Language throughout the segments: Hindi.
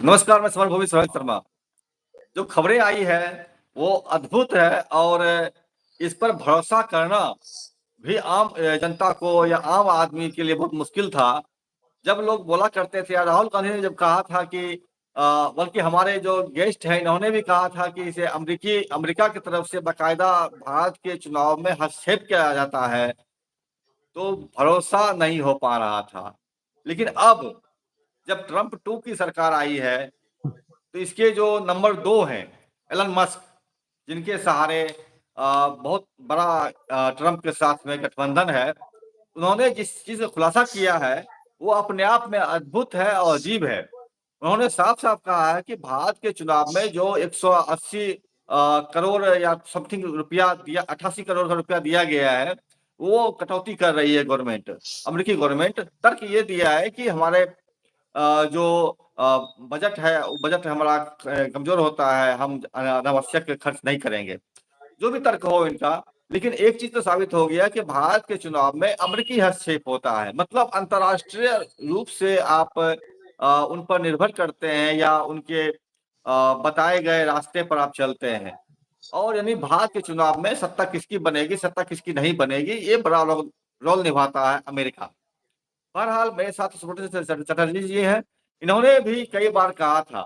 नमस्कार, मैं समर भूमि रोहित शर्मा। जो खबरें आई है वो अद्भुत है और इस पर भरोसा करना भी आम जनता को या आम आदमी के लिए बहुत मुश्किल था। जब लोग बोला करते थे या राहुल गांधी ने जब कहा था कि बल्कि हमारे जो गेस्ट हैं इन्होंने भी कहा था कि इसे अमेरिका की तरफ से बाकायदा भारत के चुनाव में हस्तक्षेप किया जाता है, तो भरोसा नहीं हो पा रहा था। लेकिन अब जब ट्रंप 2 की सरकार आई है तो इसके जो नंबर 2 हैं, एलन मस्क, जिनके सहारे बहुत बड़ा ट्रंप के साथ में गठबंधन है, उन्होंने जिस चीज़ का खुलासा किया है, वो अपने आप में अद्भुत है और अजीब है। उन्होंने साफ-साफ कहा है कि भारत के चुनाव में जो 180 करोड़ या समथिंग रुपया दिया 88 करोड़ का रुपया दिया गया है, वो कटौती कर रही है गवर्नमेंट, अमेरिकी गवर्नमेंट। तर्क ये दिया है कि हमारे जो बजट है, वो बजट हमारा कमज़ोर होता है, हम अनावश्यक खर्च नहीं करेंगे। जो भी तर्क हो इनका, लेकिन एक चीज़ तो साबित हो गया कि भारत के चुनाव में अमेरिकी हस्तक्षेप होता है। मतलब अंतर्राष्ट्रीय रूप से आप उन पर निर्भर करते हैं या उनके बताए गए रास्ते पर आप चलते हैं। और यानी भारत के चुनाव में सत्ता किसकी बनेगी, सत्ता किसकी नहीं बनेगी, ये बड़ा रोल रोल निभाता है अमेरिका। बहरहाल मेरे साथ सुब्रत चटर्जी जी हैं। इन्होंने भी कई बार कहा था,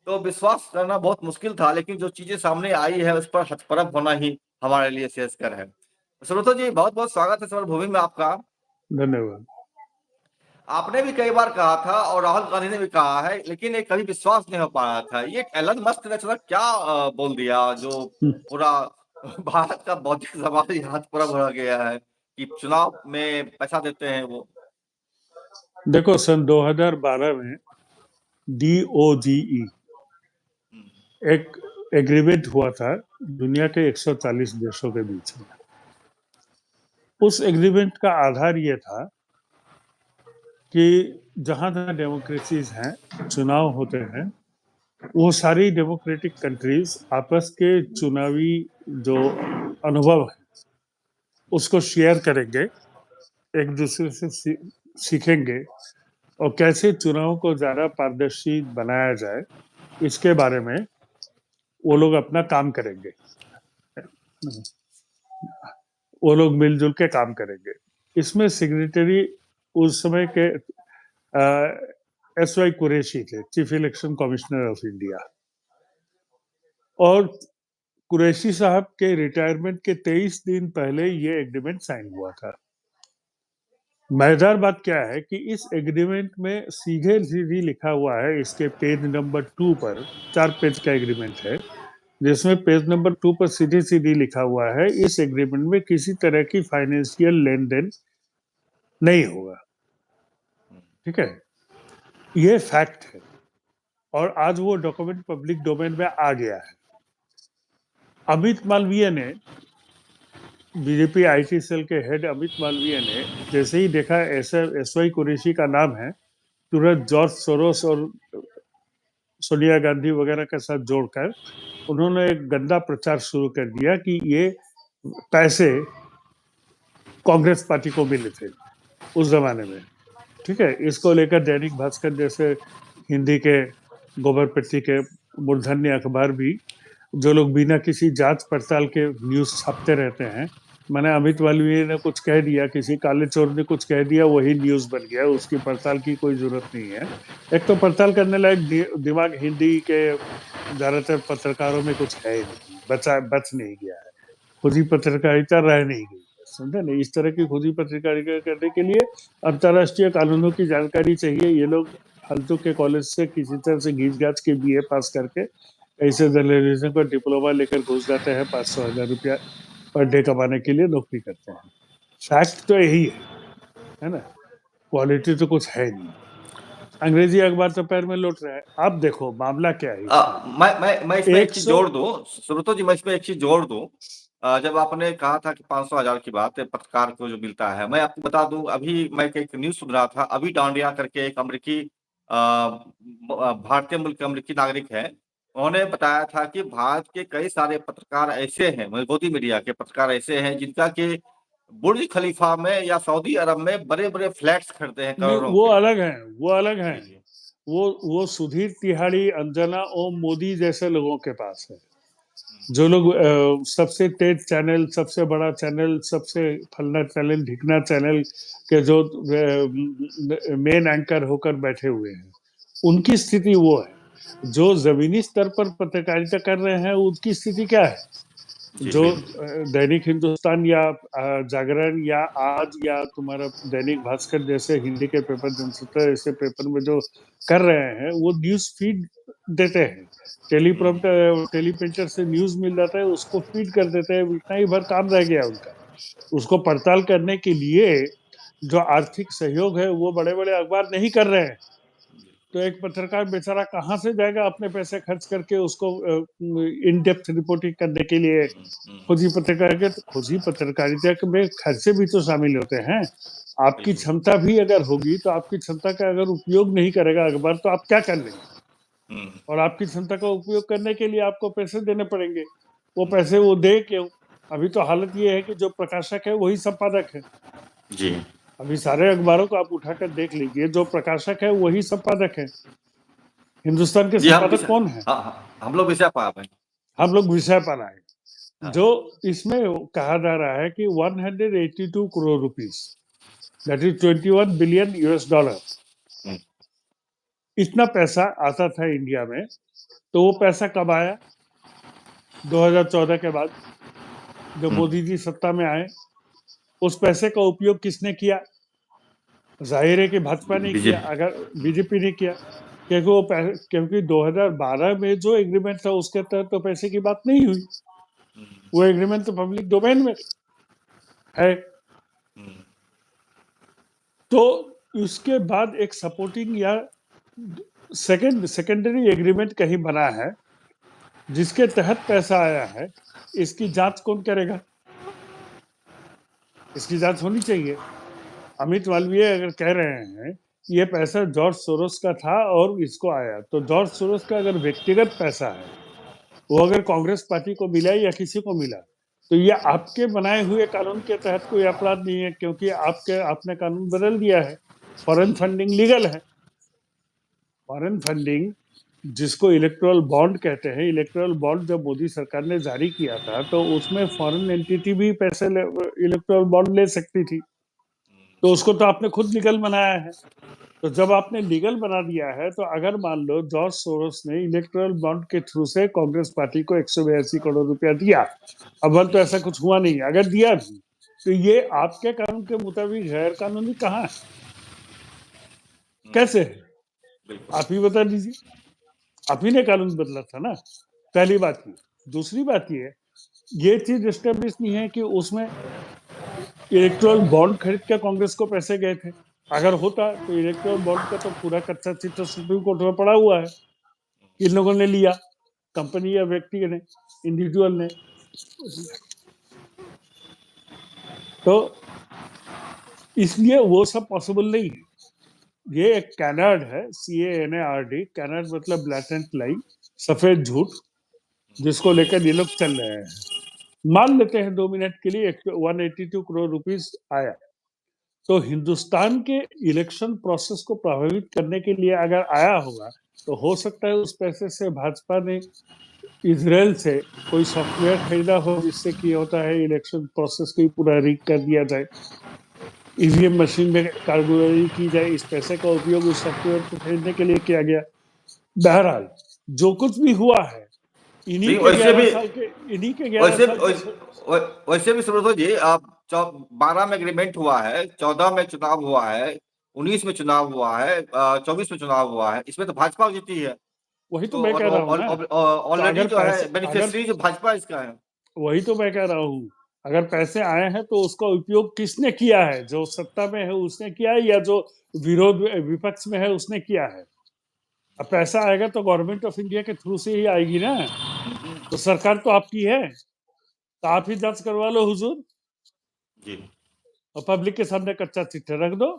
तो विश्वास करना बहुत मुश्किल था, लेकिन जो चीज़ें सामने आई है उस पर हतप्रभ होना ही हमारे लिए श्रेयस्कर है। सुब्रत जी, बहुत-बहुत स्वागत है समर भूमि में आपका। धन्यवाद। आपने भी कई बार कहा था और राहुल गांधी ने भी कहा है, लेकिन ये कभी विश्वास नहीं हो पा रहा था। ये एलन मस्क ने अचानक क्या बोल दिया जो पूरा भारत का बौद्धिक समाज ही हतप्रभ हो गया है कि चुनाव में पैसा देते हैं वो? देखो, सन 2012 में DOGE हुँ, एक एग्रीमेंट हुआ था दुनिया के 140 देशों के बीच में। उस एग्रीमेंट का आधार ये था कि जहां जहां डेमोक्रेसीज हैं, चुनाव होते हैं, वो सारी डेमोक्रेटिक कंट्रीज आपस के चुनावी जो अनुभव है उसको शेयर करेंगे, एक दूसरे से सीखेंगे और कैसे चुनाव को ज्यादा पारदर्शी बनाया जाए, इसके बारे में वो लोग अपना काम करेंगे। वो लोग मिलजुल के काम करेंगे। इसमें सिग्नेटरी उस समय के SY कुरैशी थे, chief election commissioner of India. और कुरैशी साहब के रिटायरमेंट के 23 दिन पहले ये एग्रीमेंट साइन हुआ था। मजेदार बात क्या है कि इस एग्रीमेंट में सीधे सीधी लिखा हुआ है, इसके पेज नंबर 2 पर, 4 पेज का एग्रीमेंट है, जिसमें पेज नंबर 2 पर सीधी सीधी लिखा हुआ है, इस एग्रीमेंट में किसी तरह की फाइनेंशियल लेन देन नहीं होगा। ठीक है, ये फैक्ट है और आज वो डॉक्यूमेंट पब्लिक डोमेन में आ गया है। अमित मालवीय ने, बीजेपी IT सेल के हेड अमित मालवीय ने जैसे ही देखा ऐसा SY कुरैशी का नाम है, तुरंत जॉर्ज सोरोस और सोनिया गांधी वगैरह के साथ जोड़कर उन्होंने एक गंदा प्रचार शुरू कर दिया कि ये पैसे कांग्रेस पार्टी को मिले थे उस जमाने में। ठीक है, इसको लेकर दैनिक भास्कर जैसे हिंदी के गोबरपट्टी के मूर्धन्य अखबार भी, जो लोग बिना किसी जांच पड़ताल के न्यूज छापते रहते हैं, मैंने अमित मालवीय ने कुछ कह दिया, किसी काले चोर ने कुछ कह दिया, वही न्यूज बन गया, उसकी पड़ताल की कोई जरूरत नहीं है। एक तो पड़ताल करने लायक दिमाग हिंदी के ज्यादातर पत्रकारों में कुछ है ही नहीं, बच नहीं गया है, खुदी पत्रकारिता रह नहीं गई। समझे नहीं, इस तरह की खुदी पत्रकारिता करने के लिए अंतर्राष्ट्रीय कानूनों की जानकारी चाहिए। ये लोग फालतू के कॉलेज से किसी तरह से घींच घाच के BA पास करके ऐसे जर्नलिज्म का डिप्लोमा लेकर घुस जाते हैं, 500,000 रुपया पर डे कमाने के लिए नौकरी करते हैं। फैक्ट तो यही है ना, क्वालिटी तो कुछ है नहीं। अंग्रेजी अखबार तो पैर में लौट रहा है। आप देखो मामला क्या है इसमें। मैं इसमें एक चीज़ 100 जोड़ दूँ, सुब्रतो जी, मैं इसमें एक चीज़ जोड़ दूँ। जब आपने कहा था कि 500,000 की बात है, पत्रकार को जो मिलता है, मैं आपको बता दूँ, अभी मैं एक न्यूज़ सुन रहा था, अभी डांडिया करके एक अमेरिकी भारतीय मूल के अमेरिकी नागरिक हैं। उन्होंने बताया था कि भारत के कई सारे पत्रकार ऐसे हैं, मतलब गोदी मीडिया के पत्रकार ऐसे हैं, जिनका कि बुर्ज खलीफा में या सऊदी अरब में बड़े-बड़े फ्लैट्स खरीदे हैं नहीं, करोड़ों वो के। अलग है, वो अलग है। जी, जी। वो सुधीर तिहाड़ी, अंजना ओम मोदी जैसे लोगों के पास है, जो लोग सबसे तेज चैनल, सबसे बड़ा चैनल, सबसे फलना चैनल, ढिकना चैनल के जो मेन एंकर होकर बैठे हुए हैं, उनकी स्थिति वो है। जो जमीनी स्तर पर पत्रकारिता कर रहे हैं, उनकी स्थिति क्या है? जी जो जी दैनिक हिंदुस्तान या जागरण या आज या तुम्हारा दैनिक भास्कर जैसे हिंदी के पेपर, जनसत्ता जैसे पेपर में जो कर रहे हैं, वो न्यूज फीड देते हैं। टेलीप्रॉम्प्टर, टेलीप्रिंटर से न्यूज मिल जाता है, उसको फीड कर देते हैं, इतना ही भर काम रह गया उनका। उसको पड़ताल करने के लिए जो आर्थिक सहयोग है, वो बड़े बड़े अखबार नहीं कर रहे हैं। तो एक पत्रकार बेचारा कहाँ से जाएगा अपने पैसे खर्च करके उसको इन डेप्थ रिपोर्टिंग करने के लिए? खुद ही पत्रकारिता में खर्चे भी तो शामिल होते हैं। आपकी बिल्कुल। क्षमता भी अगर होगी, तो आपकी क्षमता का अगर उपयोग नहीं करेगा अखबार, तो आप क्या कर लेंगे? हम्म, और आपकी क्षमता का उपयोग करने के लिए आपको पैसे देने पड़ेंगे। वो पैसे वो दे क्यों? अभी तो हालत ये है कि जो प्रकाशक है वही संपादक है। जी अभी सारे अखबारों को आप उठाकर देख लीजिए, जो प्रकाशक है वही संपादक है। हिंदुस्तान के जी हम संपादक विषय कौन है? हम लोग विषय पा रहे हैं। हम लोग विषय पर आए। हाँ जो इसमें कहा जा रहा है कि 182 crore rupees, that is 21 billion US dollar, hmm, इतना पैसा आता था इंडिया में। तो वो पैसा कब आया? 2014 के बाद, जब हम्म, मोदी जी सत्ता में आए। उस पैसे का उपयोग किसने किया? जाहिर है कि भाजपा ने किया, बीजेपी। अगर बीजेपी ने किया। क्योंकि 2012 में जो एग्रीमेंट था, उसके तहत तो पैसे की बात नहीं हुई। वो एग्रीमेंट तो पब्लिक डोमेन में है। तो उसके बाद एक सपोर्टिंग या सेकेंडरी एग्रीमेंट कहीं बना है, जिसके तहत पैसा आया है। इसकी जांच कौन करेगा? इसकी जांच होनी चाहिए। अमित मालवीय अगर कह रहे हैं कि ये पैसा जॉर्ज सोरोस का था और इसको आया, तो जॉर्ज सोरोस का अगर व्यक्तिगत पैसा है, वो अगर कांग्रेस पार्टी को मिला या किसी को मिला, तो ये आपके बनाए हुए कानून के तहत कोई अपराध नहीं है, क्योंकि आपने कानून बदल दिया है। फॉरेन फंडिंग लीगल है। फॉरेन फंडिंग, जिसको इलेक्टोरल बॉन्ड कहते हैं, इलेक्टोरल बॉन्ड जब मोदी सरकार ने जारी किया था, तो उसमें फॉरेन एंटिटी भी पैसे इलेक्टोरल बॉन्ड ले सकती थी। तो उसको तो आपने खुद लीगल बनाया है। तो जब आपने लीगल बना दिया है, तो अगर मान लो जॉर्ज सोरोस ने इलेक्टोरल बॉन्ड के थ्रू से कांग्रेस पार्टी को 182 करोड़ रुपया दिया, अब तो ऐसा कुछ हुआ नहीं, अगर दिया भी, तो ये आपके कानून के मुताबिक गैर कानूनी कहाँ है? कैसे है? बिल्कुल। आप ही बता दीजिए। आप ही ने कानून बदला था ना, पहली बात ये। दूसरी बात ये चीज एस्टेब्लिश नहीं है कि उसमें इलेक्टोरल बॉन्ड खरीद के कांग्रेस को पैसे गए थे। अगर होता, तो इलेक्टोरल बॉन्ड का तो पूरा कच्चा चित्र सुप्रीम कोर्ट में पड़ा हुआ है। इन लोगों ने लिया, कंपनी या व्यक्ति ने, इंडिविजुअल ने। तो इसलिए वो सब पॉसिबल नहीं है। ये एक कैनार्ड है, CANARD। कैनार्ड मतलब ब्लैटेंट लाई, सफेद झूठ, जिसको लेकर ये लोग चल रहे हैं। मान लेते हैं 2 मिनट के लिए 182 करोड़ रुपीस आया, तो हिंदुस्तान के इलेक्शन प्रोसेस को प्रभावित करने के लिए अगर आया होगा, तो हो सकता है उस पैसे से भाजपा ने इजराइल से कोई सॉफ्टवेयर खरीदा हो, जिससे कि होता है इलेक्शन प्रोसेस को पूरा रीक कर दिया जाए, ईवीएम मशीन में कारगुजारी की जाए। इस पैसे का उपयोग उस सॉफ्टवेयर को खरीदने के लिए किया गया। बहरहाल, जो कुछ भी हुआ है, इन्हीं लेकिन के वैसे 11 भी साल के इन्हीं के 11 वैसे साल के वैसे भी सुब्रतो जी, आप 12 में एग्रीमेंट हुआ है, 14 में चुनाव हुआ है, 19 में चुनाव हुआ है, 24 में चुनाव हुआ है, इसमें तो भाजपा जीती है। वही तो तो मैं कह रहा हूँ ना। तो ऑलरेडी अगर जो है पैसे अगर बेनिफिशियरी जो भाजपा इसका है। वही तो मैं कह रहा हूँ, अगर पैसे आए हैं, तो उसका उपयोग किसने किया है? जो सत्ता में है उसने किया है, या जो विपक्ष में है उसने किया है? अब पैसा आएगा तो गवर्नमेंट ऑफ इंडिया के थ्रू से ही आएगी ना। तो सरकार तो आपकी है, तो आप ही जांच करवा लो हुजूर, जी और पब्लिक के सामने कच्चा चिट्ठा रख दो।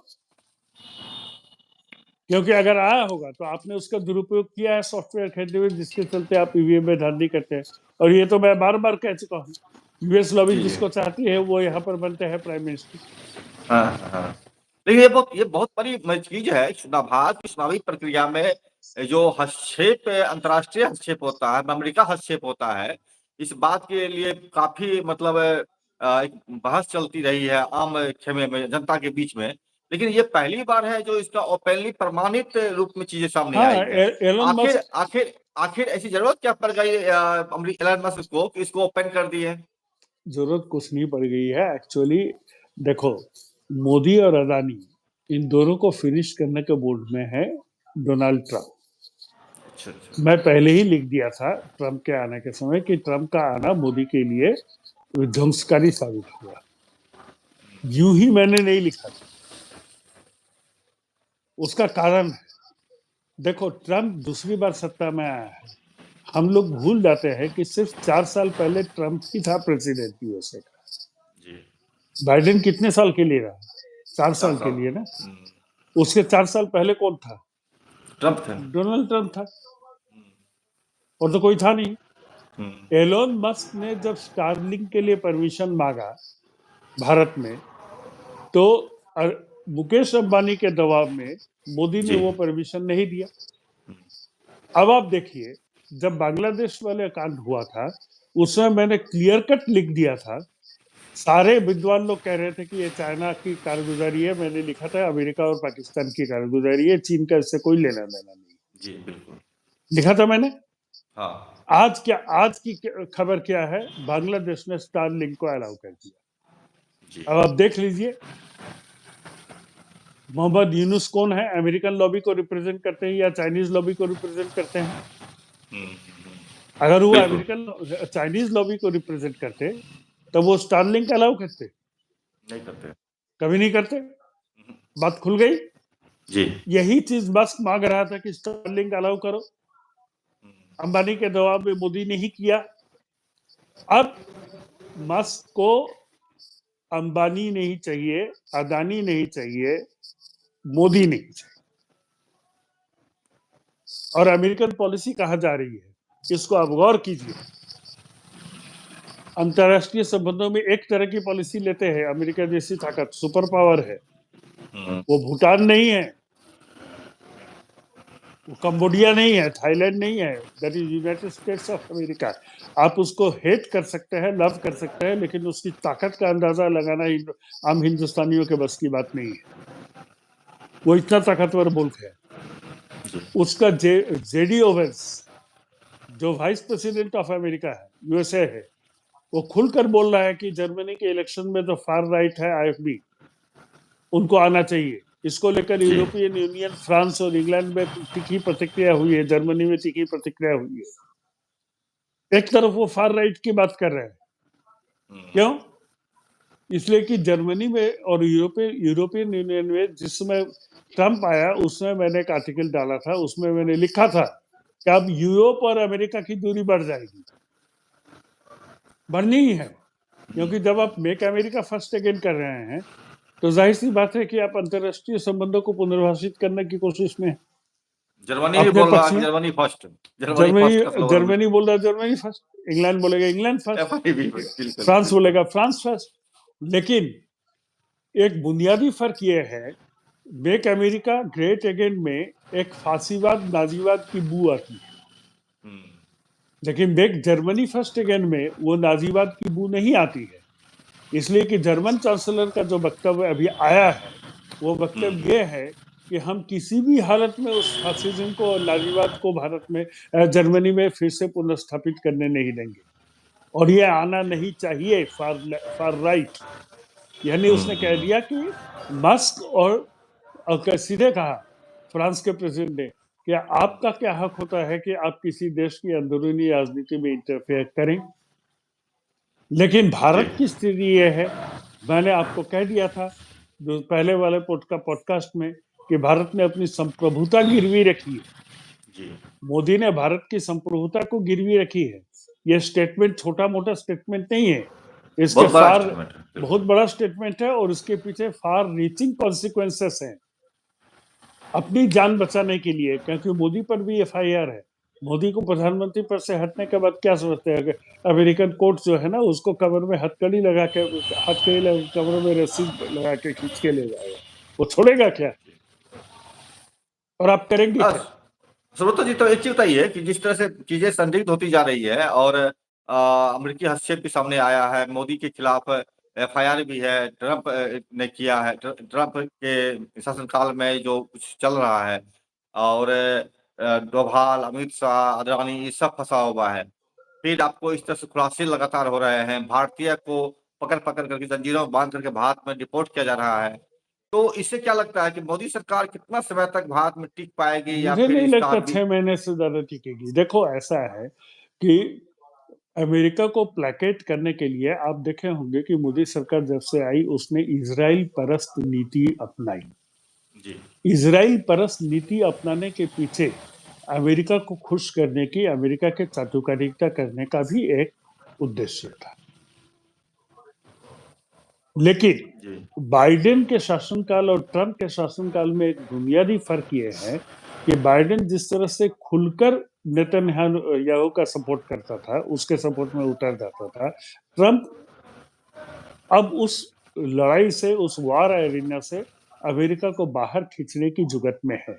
क्योंकि अगर आया होगा, तो आपने उसका दुरुपयोग किया है सॉफ्टवेयर खरीदते हुए, जिसके चलते आप ईवीएम में धांधली करते हैं। और ये तो मैं बार बार कह चुका हूँ, यूएस लॉबी जी जी। जिसको चाहती है, वो यहाँ पर बनते हैं प्राइम मिनिस्टर। हाँ हाँ। लेकिन ये बहुत बड़ी चीज है चुनावात की चुनावी प्रक्रिया में जो हस्तक्षेप अंतर्राष्ट्रीय हस्तक्षेप होता है, अमेरिका हस्तक्षेप होता है, इस बात के लिए काफी मतलब एक बहस चलती रही है आम खेमे में जनता के बीच में। लेकिन ये पहली बार है जो इसका ओपनली प्रमाणित रूप में चीजें सामने हाँ, आई है। एलन आखिर मस्क आखिर आखिर ऐसी जरूरत क्या पड़ गई एलन मस्क को कि इसको ओपन कर दिए? जरूरत कुछ नहीं पड़ गई है एक्चुअली। देखो, मोदी और अदानी इन दोनों को फिनिश करने के मूड में है डोनाल्ड ट्रंप। अच्छा अच्छा। मैं पहले ही लिख दिया था ट्रंप के आने के समय कि ट्रंप का आना मोदी के लिए विध्वंसकारी साबित हुआ। यूं ही मैंने नहीं लिखा था, उसका कारण है। देखो, ट्रंप दूसरी बार सत्ता में आया है। हम लोग भूल जाते हैं कि सिर्फ 4 साल पहले ट्रंप ही था प्रेसिडेंट यूएसए का। जी। बाइडेन कितने साल के लिए रहा? 4 साल 4 के साल। लिए ना। उसके 4 साल पहले कौन था? ट्रंप थे। डोनाल्ड ट्रंप था, और तो कोई था नहीं। हम्म, एलोन मस्क ने जब स्टारलिंक के लिए परमिशन मांगा भारत में, तो मुकेश अंबानी के दबाव में मोदी ने जी। वो परमिशन नहीं दिया। अब आप देखिए, जब बांग्लादेश वाले कांड हुआ था, उसमें मैंने क्लियर कट लिख दिया था। सारे विद्वान लोग कह रहे थे कि ये चाइना की कारगुजारी है। मैंने लिखा था अमेरिका और पाकिस्तान की कारगुजारी है, चीन का इससे कोई लेना देना नहीं। जी बिल्कुल। लिखा था मैंने। हाँ। आज की खबर क्या है? बांग्लादेश ने स्टारलिंक को अलाउ कर दिया। जी। अब आप देख लीजिए, मोहम्मद यूनुस कौन है? अमेरिकन लॉबी को रिप्रेजेंट करते हैं या चाइनीज लॉबी को रिप्रेजेंट करते हैं? अगर वो बिल्कुल। अमेरिकन चाइनीज लॉबी को रिप्रेजेंट करते तो वो स्टारलिंक अलाउ करते? नहीं करते। कभी नहीं करते। बात खुल गई। जी। यही चीज मस्क मांग रहा था कि स्टारलिंक अलाउ करो। अंबानी के दबाव में मोदी ने ही किया। अब मस्क को अंबानी नहीं चाहिए, अदानी नहीं चाहिए, मोदी नहीं चाहिए। और अमेरिकन पॉलिसी कहाँ जा रही है, इसको आप गौर कीजिए। अंतरराष्ट्रीय संबंधों में एक तरह की पॉलिसी लेते हैं अमेरिका जैसी ताकत, सुपर पावर है। वो भूटान नहीं है, वो कंबोडिया नहीं है, थाईलैंड नहीं है, that is United states of America. आप उसको हेट कर सकते हैं, लव कर सकते हैं, लेकिन उसकी ताकत का अंदाजा लगाना आम हिंदुस्तानियों के बस की बात नहीं है। वो इतना ताकतवर मुल्क है। उसका जेडी ओवेंस, जो वाइस प्रेसिडेंट ऑफ अमेरिका है, यूएसए है, वो खुलकर बोल रहा है कि जर्मनी के इलेक्शन में जो फार राइट है आईएफबी, उनको आना चाहिए। इसको लेकर जी। यूरोपियन यूनियन, फ्रांस और इंग्लैंड में तीखी प्रतिक्रिया हुई है, जर्मनी में तीखी प्रतिक्रिया हुई है। एक तरफ वो फार राइट की बात कर रहे हैं। क्यों? इसलिए कि जर्मनी में और यूरोपियन यूनियन में जिस समय ट्रंप आया, उसमें मैंने एक आर्टिकल डाला था, उसमें मैंने लिखा था कि अब यूरोप और अमेरिका की दूरी बढ़ जाएगी। बढ़नी ही है, क्योंकि जब आप मेक अमेरिका फर्स्ट अगेन कर रहे हैं, तो जाहिर सी बात है कि आप अंतरराष्ट्रीय संबंधों को पुनर्वासित करने की कोशिश में हैं। जर्मनी भी अपने बोल रहा पक्ष है कि में जर्मनी फर्स्ट। जर्मनी फर्स्ट का जर्मनी स्लोगन जर्मनी बोल रहा है जर्मनी फर्स्ट, इंग्लैंड बोलेगा इंग्लैंड फर्स्ट, FIB बिल्कुल फ्रांस बिल्कुल। बोलेगा फ्रांस फर्स्ट। लेकिन एक बुनियादी फर्क यह है, मेक अमेरिका ग्रेट अगेन में एक फांसीवाद, नाजीवाद की बू आती है, लेकिन मेक जर्मनी फर्स्ट अगेन में वो नाजीवाद की बू नहीं आती है। इसलिए कि जर्मन चांसलर का जो वक्तव्य अभी आया है, वो वक्तव्य ये है कि हम किसी भी हालत में उस फासिज्म को और नाजीवाद को भारत में, जर्मनी में फिर से पुनर्स्थापित करने नहीं देंगे, और ये आना नहीं चाहिए फार राइट। यानी उसने कह दिया कि मस्क और सीधे कहा फ्रांस के प्रेसिडेंट ने कि आपका क्या हक होता है कि आप किसी देश की अंदरूनी राजनीति में इंटरफेयर करें। लेकिन भारत की स्थिति यह है, मैंने आपको कह दिया था जो पहले वाले पॉडकास्ट में, कि भारत ने अपनी संप्रभुता गिरवी रखी है। जी। मोदी ने भारत की संप्रभुता को गिरवी रखी है। यह स्टेटमेंट छोटा मोटा स्टेटमेंट नहीं है, इसके बहुत बड़ा फार स्टेटमेंट है बहुत बिल्कुल। बड़ा स्टेटमेंट है, और इसके पीछे फार रीचिंग कॉन्सिक्वेंसेस हैं अपनी जान बचाने के लिए। क्योंकि मोदी पर भी एफआईआर है। मोदी को प्रधानमंत्री पद से हटने के बाद क्या समझते हैं कि अमेरिकन कोर्ट जो है ना, उसको कमर में हथकड़ी लगा के कमर में रस्सी लगा के खींच के ले जाएगा? वो छोड़ेगा क्या? और आप करेंगे क्या? सुब्रतो जी, तो एक चीज बताइए कि जिस तरह से चीजें संदिग्ध होती जा रही है और अमेरिकी हस्तक्षेप भी सामने आया है, मोदी के खिलाफ एफआईआर भी है, ट्रंप ने किया है, ट्रंप के शासनकाल में जो कुछ चल रहा है, और डोभाल, अमित शाह, अडवाणी, ये सब फंसा हुआ है। फिर आपको इस तरह से खुलासे लगातार हो रहे हैं, भारतीय को पकड़ पकड़ करके जंजीरों में बांध करके भारत में डिपोर्ट किया जा रहा है। तो इससे क्या लगता है कि मोदी सरकार कितना समय तक भारत में टिक पाएगी, या मुझे फिर नहीं इसका लगता 6 महीने से ज्यादा टिकेगी। देखो, ऐसा है कि अमेरिका को प्लेकेट करने के लिए आप देखे होंगे कि मोदी सरकार जब से आई उसने इजराइल परस्त नीति अपनाई। जी इजराइल परस्त नीति अपनाने के पीछे अमेरिका को खुश करने की, अमेरिका के चाटुकारिता करने का भी एक उद्देश्य था। लेकिन जी बाइडेन के शासनकाल और ट्रंप के शासनकाल में एक बुनियादी फर्क ये है कि बाइडेन जिस तरह से खुलकर नेतन्याहू का सपोर्ट करता था, उसके सपोर्ट में उतर जाता था, ट्रंप अब उस लड़ाई से, उस वार एरिना से अमेरिका को बाहर खींचने की जुगत में है।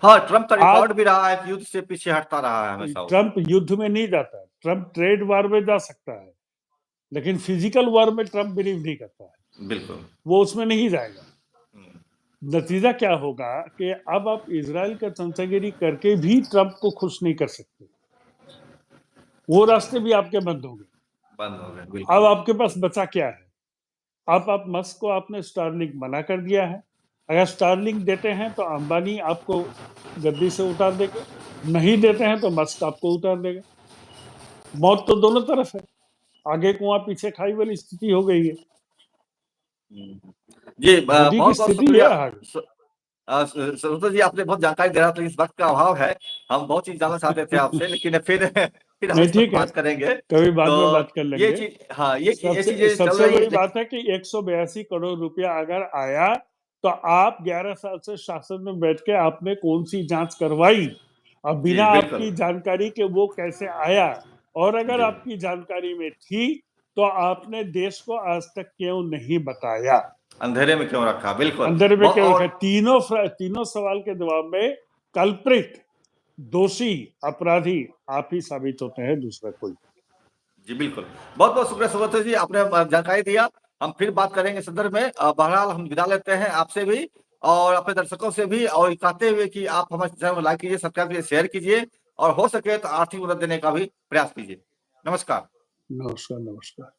हाँ, ट्रंप का रिकॉर्ड आज भी रहा है कि युद्ध से पीछे हटता रहा है हमेशा वो। ट्रंप युद्ध में नहीं जाता है, ट्रंप ट्रेड वार में जा सकता है, लेकिन फिजिकल वार में ट्रंप बिलीव नहीं करता है, बिल्कुल। वो उसमें नहीं जाएगा। हम्म, नतीजा क्या होगा कि अब आप इजराइल का चमचागिरी करके भी ट्रंप को खुश नहीं कर सकते, वो रास्ते भी आपके बंद होंगे। बंद हो गए, अब बिल्कुल। आपके पास बचा क्या है? आप मस्क को आपने स्टारलिंक मना कर दिया है। अगर स्टारलिंक देते हैं तो अंबानी आपको गद्दी से उतार देगा, नहीं देते हैं तो मस्क आपको उतार देगा। मौत तो दोनों तरफ है, आगे कुआं पीछे खाई वाली स्थिति हो गई है। हम्म। जी, मोदी की बहुत बहुत स्थिति है शुक्रिया। आगे। सुब्रतो जी, आपने बहुत जानकारी दे रहा था, इस वक्त का अभाव है, हम बहुत चीज जानना चाहते थे आपसे, लेकिन फिर फिर हम नहीं, इस पर ठीक है, बात करेंगे। कभी बाद तो में बात कर ये लेंगे। चीज, हाँ, ये सबसे चीजें चल सबसे रही है, बड़ी बात है कि 182 करोड़ रुपया अगर आया तो आप 11 साल से शासन में बैठ के आपने कौन सी जांच करवाई? अब जी बिना बिल्कुल। आपकी जानकारी के वो कैसे आया? और अगर जी आपकी जानकारी में थी तो आपने देश को आज तक क्यों नहीं बताया? अंधेरे में क्यों रखा, बिल्कुल। अंदर में क्यों और रखा? तीनों सवाल के जवाब में कल्प्रिट, दोषी, अपराधी आप ही साबित होते हैं, दूसरा कोई। जी बिल्कुल, बहुत बहुत शुक्रिया सुब्रतो जी, आपने जानकारी दिया। हम फिर बात करेंगे इस संदर्भ में। बहरहाल हम विदा लेते हैं आपसे भी और अपने दर्शकों से भी, और कहते हुए कि आप हमारे चैनल को लाइक कीजिए, सब्सक्राइब कीजिए, शेयर कीजिए, और हो सके तो आर्थिक मदद देने का भी प्रयास कीजिए। नमस्कार। नमस्कार, नमस्कार।